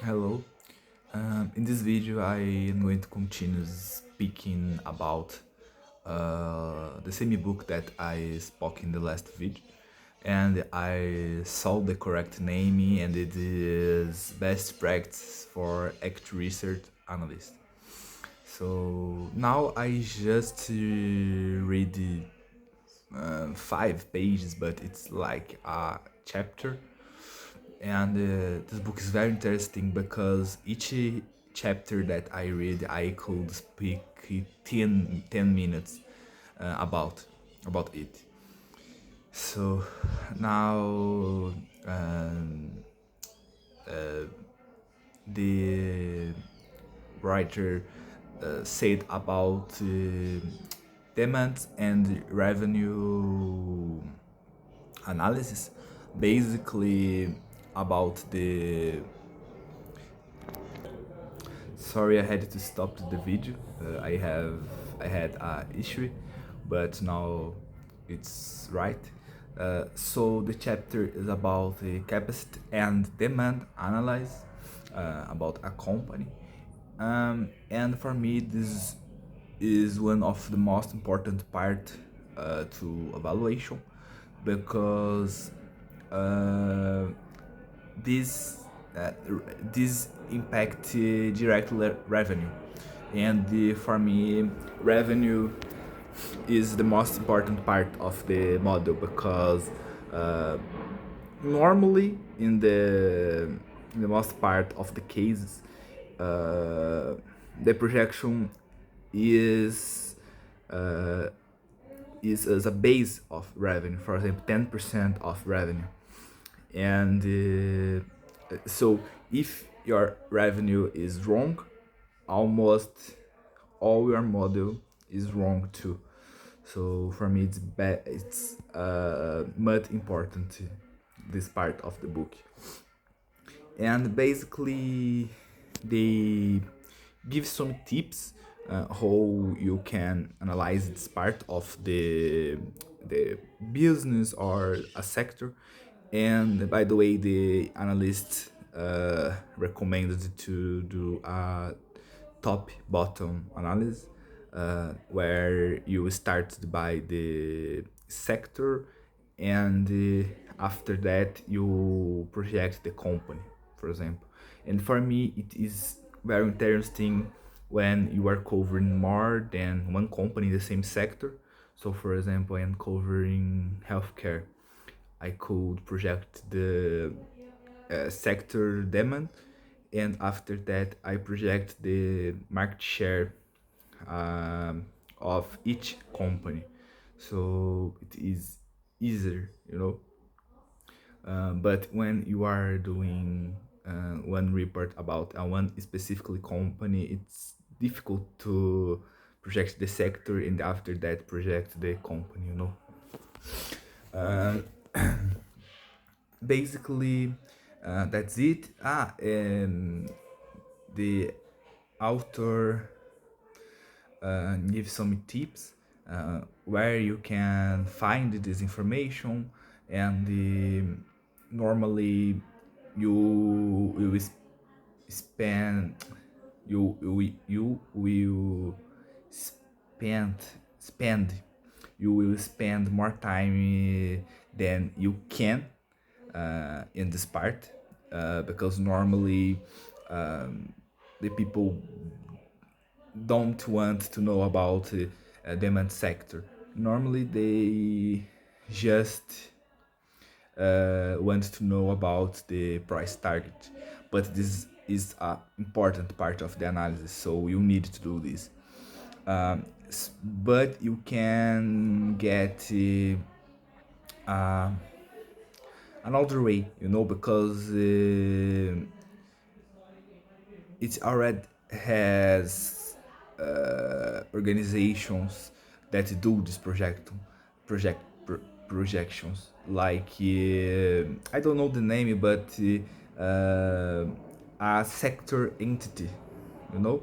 Hello. In this video, I am going to continue speaking about the same book that I spoke in the last video, and I saw the correct naming, and it is Best Practice for Act Research Analyst. So now I just read 5 pages, but it's like a chapter, and this book is very interesting because each chapter that I read, I could speak 10 minutes about it. So now um, the writer said about demand and revenue analysis, basically about the. Sorry, I had to stop the video. I had a issue, but now it's right. So the chapter is about the capacity and demand analysis about a company, and for me this is one of the most important part to evaluation, because uh, this uh, this impact direct revenue, and for me revenue is the most important part of the model, because uh, normally in the most part of the cases, the projection is uh, is as a base of revenue, for example 10% of revenue. And so if your revenue is wrong, almost all your model is wrong too. So for me it's much important, this part of the book. And basically they give some tips how you can analyze this part of the business or a sector. And by the way, the analyst recommended to do a top bottom analysis, where you start by the sector, and after that you project the company, for example. And for me it is very interesting when you are covering more than one company in the same sector. So for example, I am covering healthcare, I could project the sector demand, and after that I project the market share um, of each company. So it is easier, you know. But when you are doing one report about one specifically company, it's difficult to project the sector and after that project the company, you know. Um, Basically, that's it. The author give some tips where you can find this information, and normally you will spend you will spend spend you will spend more time than you can in this part, because normally the people don't want to know about demand sector. Normally they just want to know about the price target, but this is an important part of the analysis, so you need to do this. But you can get uh, another way, you know, because it already has organizations that do this project projections, like I don't know the name, but a sector entity, you know.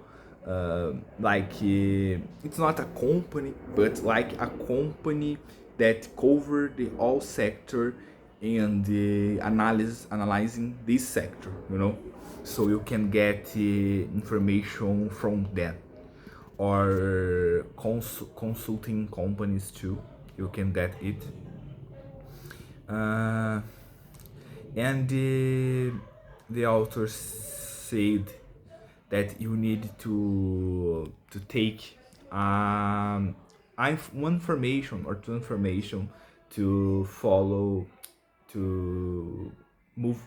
Like it's not a company, but like a company that cover the all sector, and the analyzing this sector, you know. so you can get information from them, or consulting companies too, you can get it. uh, and the author said that you need to take one information or two information to follow, to move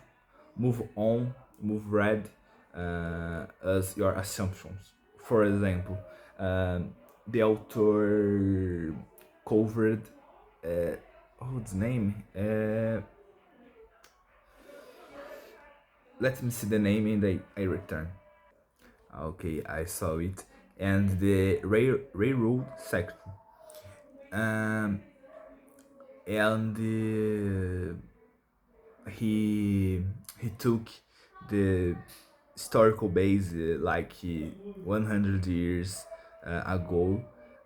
move on, move red, as your assumptions. For example, the author covered, what's the name? Let me see the name and I return. Okay, I saw it. And the railroad sector. Um, and he took the historical base, like 100 years ago,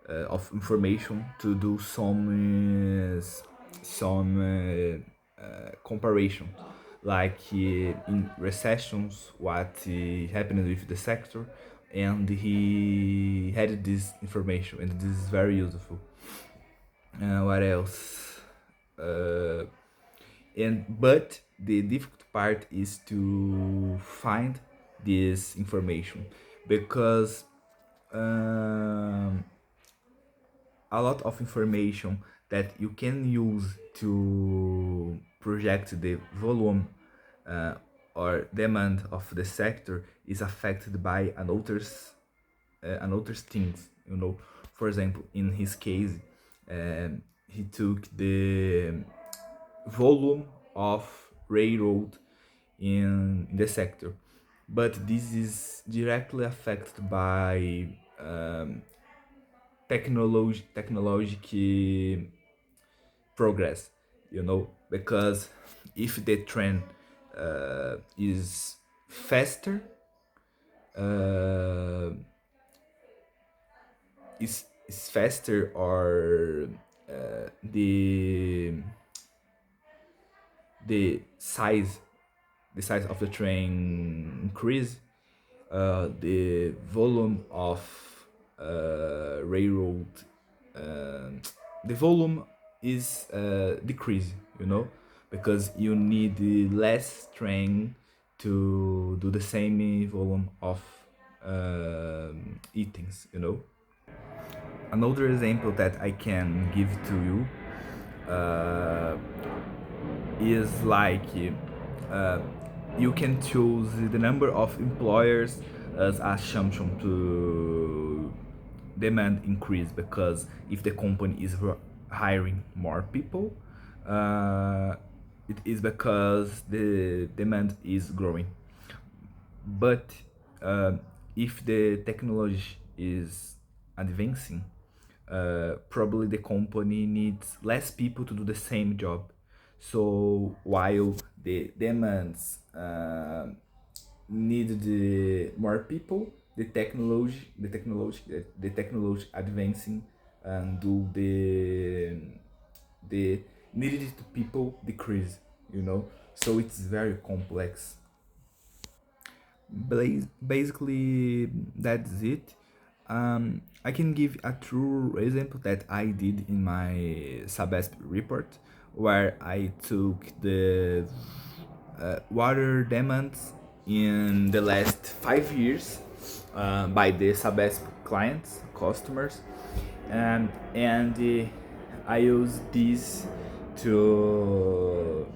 of information to do some comparison, like in recessions what happened with the sector, and he had this information, and this is very useful. What else? uh, and but the difficult part is to find this information, because um, a lot of information that you can use to project the volume, uh, or demand of the sector is affected by another things, you know. For example, in his case, he took the volume of railroad in the sector, but this is directly affected by technological progress, you know, because if the trend is faster, uh, is faster, or the the size the size of the train increase, the volume of railroad, uh, the volume is decreasing, you know, because you need less train to do the same volume of items, you know. Another example that I can give to you uh, is like, uh, you can choose the number of employers as assumption to demand increase, because if the company is hiring more people, uh, it is because the demand is growing. But uh, if the technology is advancing, probably the company needs less people to do the same job. So while the demands need the more people, the technology advancing, and do the needed people decrease, you know. So it's very complex. Basically, that's it. I can give a true example that I did in my Sabesp report, where I took the water demands in the last 5 years, by the Sabesp clients, customers, and I use this to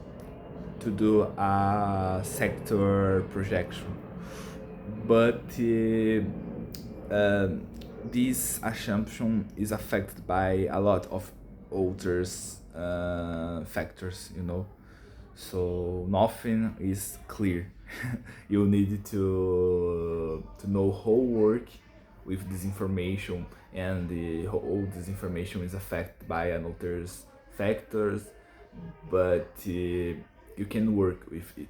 to do a sector projection. But this assumption is affected by a lot of other factors, you know. So nothing is clear. You need to know how work with this information, and how this information is affected by another factors, but you can work with it.